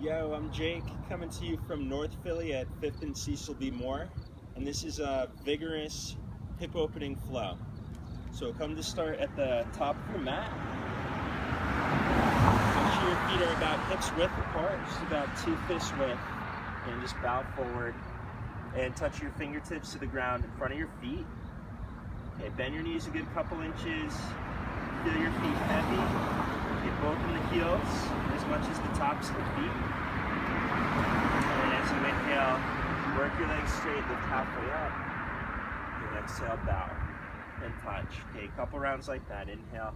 Yo, I'm Jake, coming to you from North Philly at 5th and Cecil B. Moore, and this is a vigorous hip opening flow. So come to start at the top of your mat. Make sure your feet are about hips width apart, just about 2 fists width, and just bow forward and touch your fingertips to the ground in front of your feet. Okay, bend your knees a good couple inches, feel your feet heavy. Get both in the heels as much as the tops of the feet. And as you inhale, work your legs straight, lift halfway up. And exhale, bow and touch. Okay, a couple rounds like that. Inhale,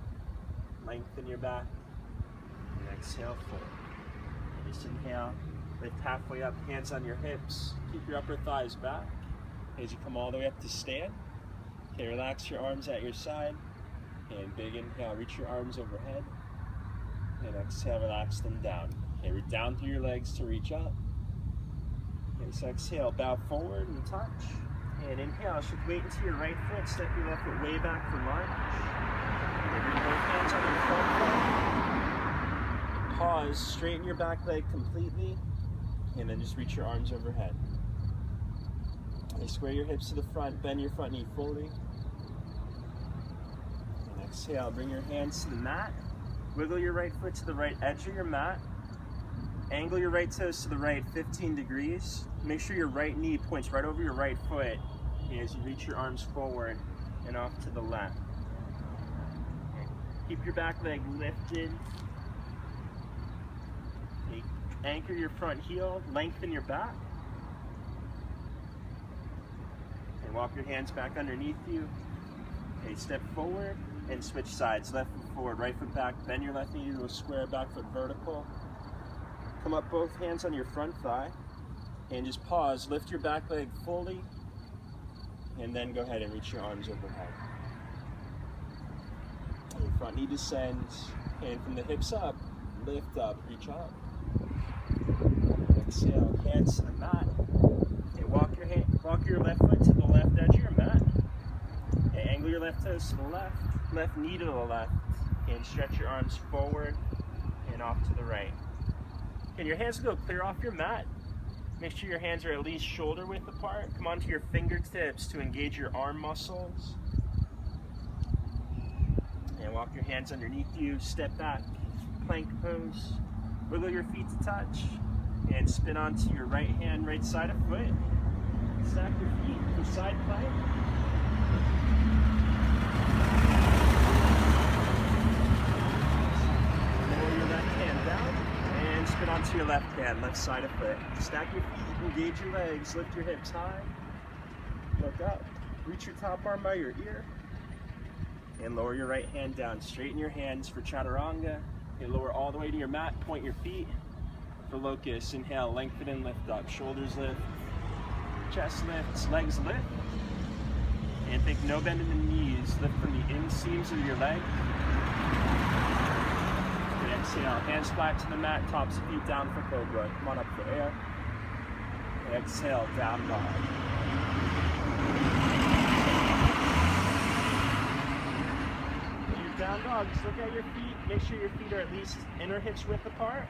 lengthen your back. And exhale, forward. And just inhale, lift halfway up, hands on your hips. Keep your upper thighs back. As you come all the way up to stand. Okay, relax your arms at your side. And big inhale, reach your arms overhead. And exhale, relax them down. Okay, reach down through your legs to reach up. Okay, so exhale, bow forward and touch. And inhale, shift weight into your right foot, step your left foot way back for lunge. And bring both hands on your front foot. Pause, straighten your back leg completely, and then just reach your arms overhead. Okay, square your hips to the front, bend your front knee fully. And exhale, bring your hands to the mat. Wiggle your right foot to the right edge of your mat. Angle your right toes to the right 15 degrees. Make sure your right knee points right over your right foot as you reach your arms forward and off to the left. Keep your back leg lifted. Anchor your front heel, lengthen your back. And walk your hands back underneath you. Okay, step forward and switch sides. Left foot forward, right foot back. Bend your left knee to a square, back foot vertical. Come up both hands on your front thigh. And just pause, lift your back leg fully. And then go ahead and reach your arms overhead. Your front knee descends. And from the hips up, lift up, reach up. Exhale, hands to the mat. And walk your left foot to the left edge of your mat. And angle your left toes to the left knee to the left, and stretch your arms forward and off to the right. And your hands will go clear off your mat. Make sure your hands are at least shoulder width apart. Come onto your fingertips to engage your arm muscles. And walk your hands underneath you, step back, plank pose. Wiggle your feet to touch, and spin onto your right hand, right side of foot. Stack your feet for side plank. Spin onto your left hand, left side of foot. Stack your feet, engage your legs, lift your hips high. Look up, reach your top arm by your ear. And lower your right hand down. Straighten your hands for chaturanga. And lower all the way to your mat, point your feet. For locust, inhale, lengthen and lift up. Shoulders lift, chest lifts, legs lift. And think no bend in the knees. Lift from the inseams of your leg. Exhale, hands flat to the mat, tops of feet down for cobra. Come on up for air. And exhale, down dog. Your down dog, just look at your feet. Make sure your feet are at least inner hips width apart.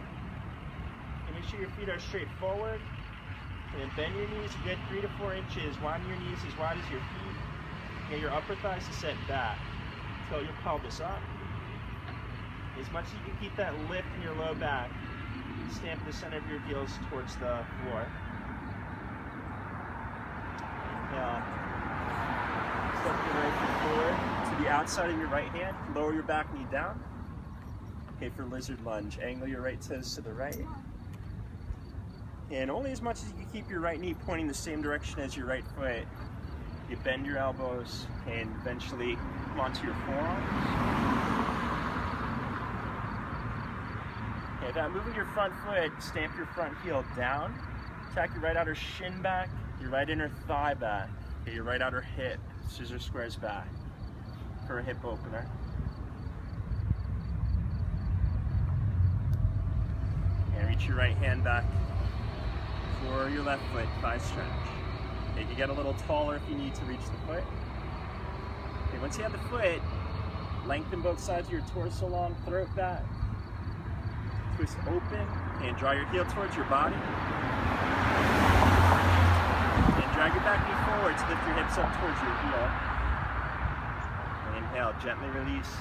And make sure your feet are straight forward. And then bend your knees a good 3 to 4 inches. Widen your knees as wide as your feet. Get your upper thighs to set back. Tilt your pelvis up. As much as you can keep that lift in your low back, stamp the center of your heels towards the floor. Now, step your right foot forward to the outside of your right hand. Lower your back knee down. Okay, for lizard lunge, angle your right toes to the right. And only as much as you can keep your right knee pointing the same direction as your right foot. You bend your elbows and eventually come onto your forearms. Okay, now moving your front foot, stamp your front heel down. Tack your right outer shin back, your right inner thigh back, okay, your right outer hip, scissor squares back for a hip opener. And reach your right hand back for your left foot, thigh stretch. Okay, you can get a little taller if you need to reach the foot. Okay, once you have the foot, lengthen both sides of your torso long, throat back. Twist open, And draw your heel towards your body. And drag your back knee forward to lift your hips up towards your heel. Inhale, gently release.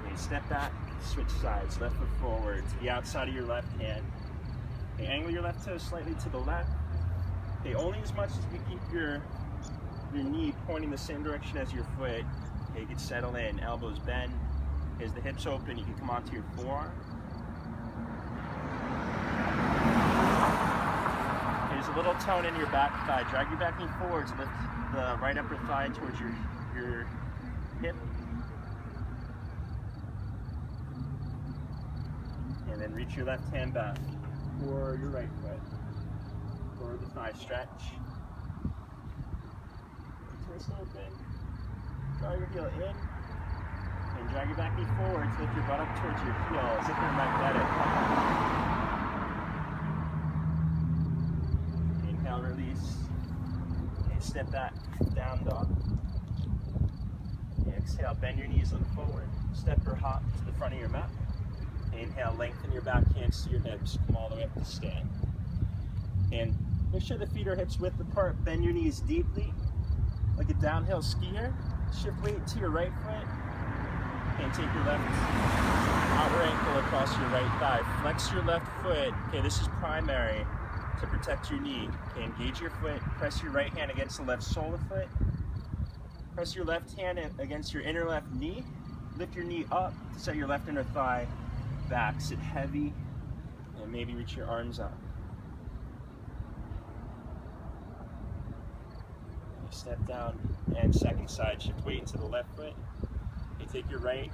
And step back, switch sides, left foot forward to the outside of your left hand. Okay, angle your left toe slightly to the left. Okay, only as much as you keep your knee pointing the same direction as your foot. Okay, you can settle in, elbows bend. As the hips open, you can come onto your forearm. There's a little tone in your back thigh. Drag your back knee forward to lift the right upper thigh towards your hip. And then reach your left hand back for your right foot. Forward the thigh, stretch. Twist open. Draw your heel in. And drag your back knee forward to lift your butt up towards your heel as if you're magnetic. Inhale, release. Okay, step back, down dog. Exhale, bend your knees, look forward. Step or hop to the front of your mat. Inhale, lengthen your back hands to your hips. Come all the way up to stand. And make sure the feet are hips width apart. Bend your knees deeply, like a downhill skier. Shift weight to your right foot. And take your left outer ankle across your right thigh. Flex your left foot. Okay, this is primary to protect your knee. Okay, engage your foot. Press your right hand against the left sole of the foot. Press your left hand against your inner left knee. Lift your knee up to set your left inner thigh back. Sit heavy and maybe reach your arms up. Step down and second side. Shift weight into the left foot. You take your right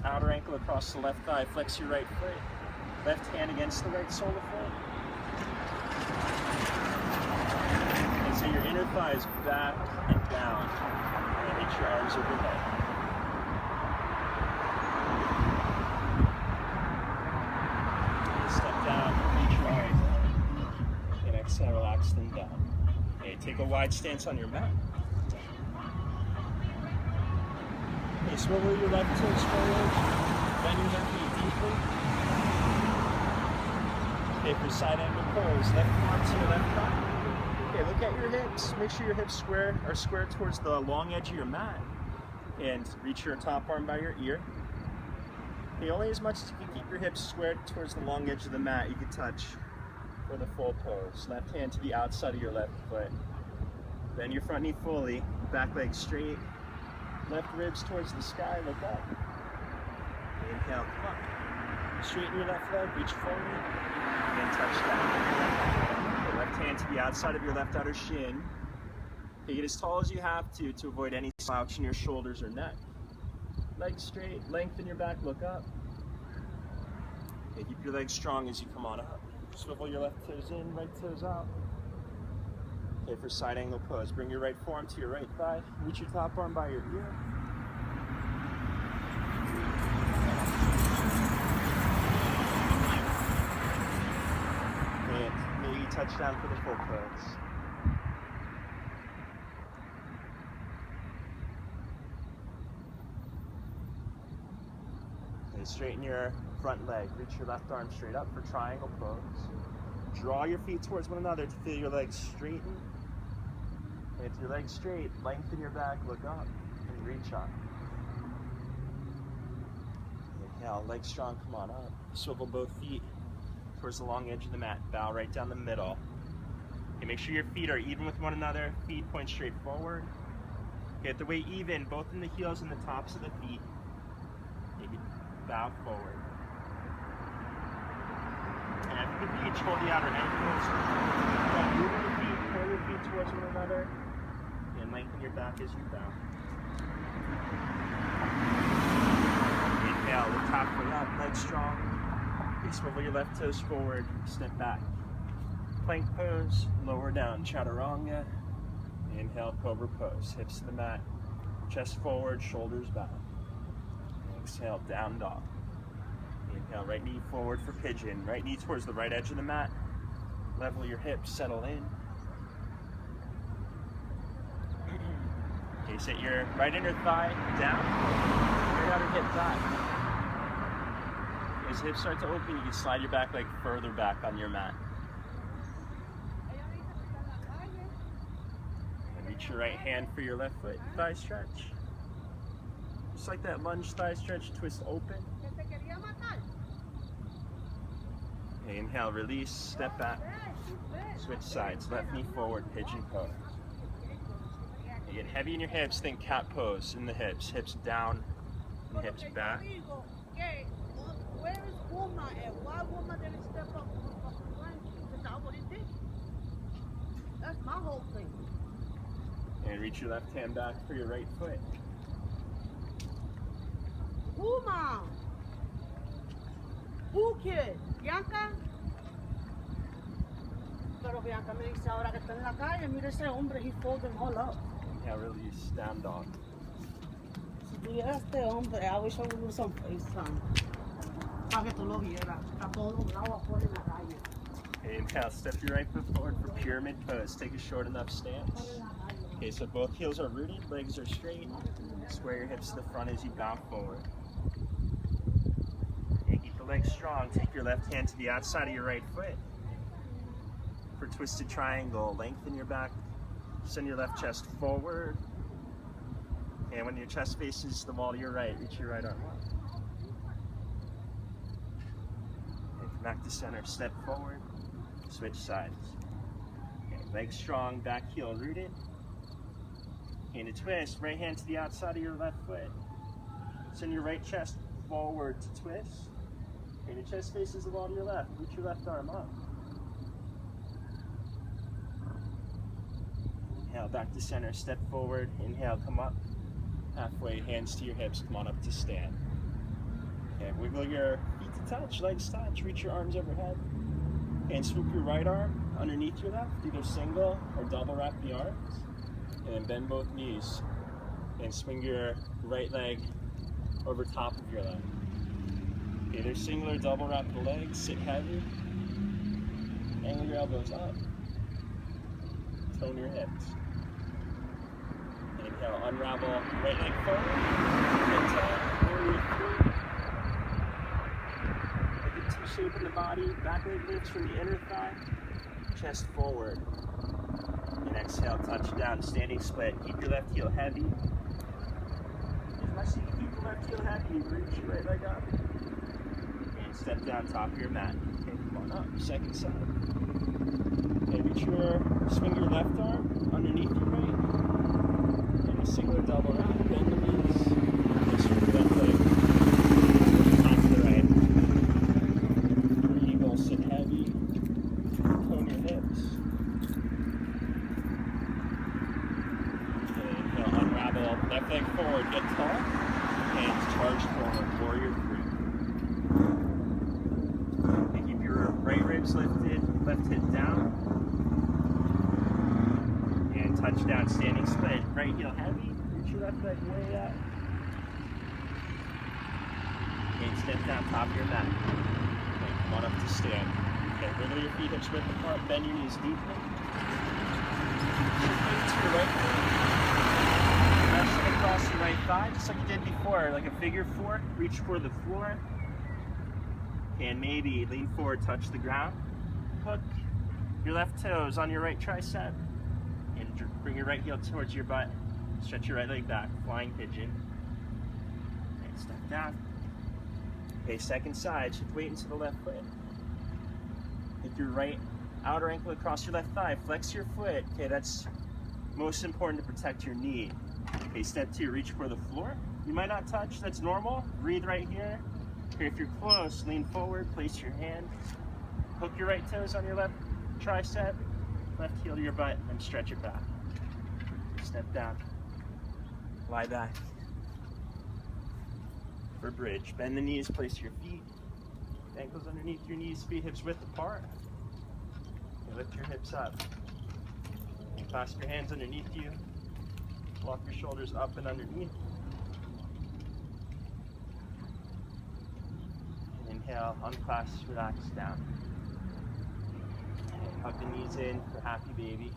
outer ankle across the left thigh. Flex your right foot. Left hand against the right sole of the foot. And so your inner thigh is back and down. And reach your arms overhead. Step down, reach your arms. And exhale, relax them down. Okay, take a wide stance on your mat. Okay, swivel your left toes forward, bend your left knee deeply. Okay, for side angle pose, left arm to your left thigh. Okay, look at your hips. Make sure your hips are square towards the long edge of your mat. And reach your top arm by your ear. Okay, only as much as you can keep your hips squared towards the long edge of the mat, you can touch for the full pose. Left hand to the outside of your left foot. Bend your front knee fully, back leg straight. Left ribs towards the sky, look up. Inhale, come up. Straighten your left leg, reach forward, and touch down. The left hand to the outside of your left outer shin. Okay, get as tall as you have to avoid any slouch in your shoulders or neck. Legs straight, lengthen your back, look up. Okay, keep your legs strong as you come on up. Swivel your left toes in, right toes out. Okay, for side angle pose, bring your right forearm to your right thigh. Reach your top arm by your ear. And maybe touch down for the full pose. Okay, straighten your front leg. Reach your left arm straight up for triangle pose. Draw your feet towards one another to feel your legs straighten. And if your legs straight, lengthen your back, look up, and reach up. Inhale, legs strong, come on up. Swivel both feet towards the long edge of the mat. Bow right down the middle. Okay, make sure your feet are even with one another. Feet point straight forward. Get the weight even, both in the heels and the tops of the feet. Maybe bow forward. And if you can reach, hold the outer ankles. Move your feet, pull your feet towards one another. And lengthen your back as you bow. Inhale, lift halfway up, legs strong. You swivel your left toes forward, step back. Plank pose, lower down, chaturanga. Inhale, cobra pose, hips to the mat, chest forward, shoulders back. Exhale, down dog. Inhale, right knee forward for pigeon, right knee towards the right edge of the mat. Level your hips, settle in. Okay, set your right inner thigh down, your outer hip back. As hips start to open, you can slide your back leg further back on your mat. And reach your right hand for your left foot, thigh stretch. Just like that lunge thigh stretch, twist open. Okay, inhale, release, step back. Switch sides, left knee forward, pigeon pose. You get heavy in your hips, think cat pose in the hips. Hips down and hips back. Where is Wilma at? Why Wilma didn't step up? That's my whole thing. And reach your left hand back for your right foot. Wilma! Who kid? Bianca? Pero Bianca me dice ahora que está en la calle, mira ese hombre, he fold them all up. Inhale, release, down dog. Si tuviera este hombre, I wish I would do some FaceTime. Para que tú lo vieras. Está todo doblado afuera en la calle. Okay, inhale, step your right foot forward for pyramid pose. Take a short enough stance. Okay, so both heels are rooted, legs are straight. Square your hips to the front as you bow forward. Okay, keep the legs strong. Take your left hand to the outside of your right foot. For twisted triangle, lengthen your back. Send your left chest forward. And when your chest faces the wall to your right, reach your right arm up. Okay, come back to center, step forward, switch sides. Okay, legs strong, back heel rooted. And a twist, right hand to the outside of your left foot. Send your right chest forward to twist. And your chest faces the wall to your left. Reach your left arm up. Inhale, back to center, step forward. Inhale, come up. Halfway, hands to your hips, come on up to stand. Okay, wiggle your feet to touch, legs touch, reach your arms overhead. And swoop your right arm underneath your left, either single or double wrap the arms. And then bend both knees and swing your right leg over top of your leg. Either single or double wrap the legs, sit heavy, angle your elbows up, tone your hips. Inhale, unravel right leg forward, warrior three. Like a T shape in the body, back leg lifts from the inner thigh, chest forward. And exhale, touch down, standing split. Keep your left heel heavy. As much as you can keep the left heel heavy, you reach your right leg up. And step down top of your mat. Okay, come on up, second side. Okay, swing your left arm underneath your right. And a single or double wrap, bend the knees. And swing your left leg top to the right. For eagle, sit heavy. Tone your hips. Left leg forward, get tall, hands charge forward, warrior three. And keep your right ribs lifted, left hip down. And touch down, standing split, right heel heavy, reach your left leg way up. And step down top of your mat. Okay, come on up to stand. Okay, wiggle your feet hips width apart, bend your knees deeply. Shift to your right foot. Across your right thigh, just like you did before, like a figure four. Reach for the floor. And maybe lean forward, touch the ground. Hook your left toes on your right tricep. And bring your right heel towards your butt. Stretch your right leg back, flying pigeon. And step down. Okay, second side, shift weight into the left foot. Take your right outer ankle across your left thigh. Flex your foot. Okay, that's most important to protect your knee. Okay, step two, reach for the floor. You might not touch, that's normal. Breathe right here. Okay, if you're close, lean forward, place your hand. Hook your right toes on your left tricep, left heel to your butt, and stretch it back. Step down. Lie back. For bridge, bend the knees, place your feet. Ankles underneath your knees, feet hips width apart. Okay, lift your hips up. Clasp your hands underneath you. Walk your shoulders up and underneath. Inhale, unclasp, relax down. And hug the knees in for happy baby.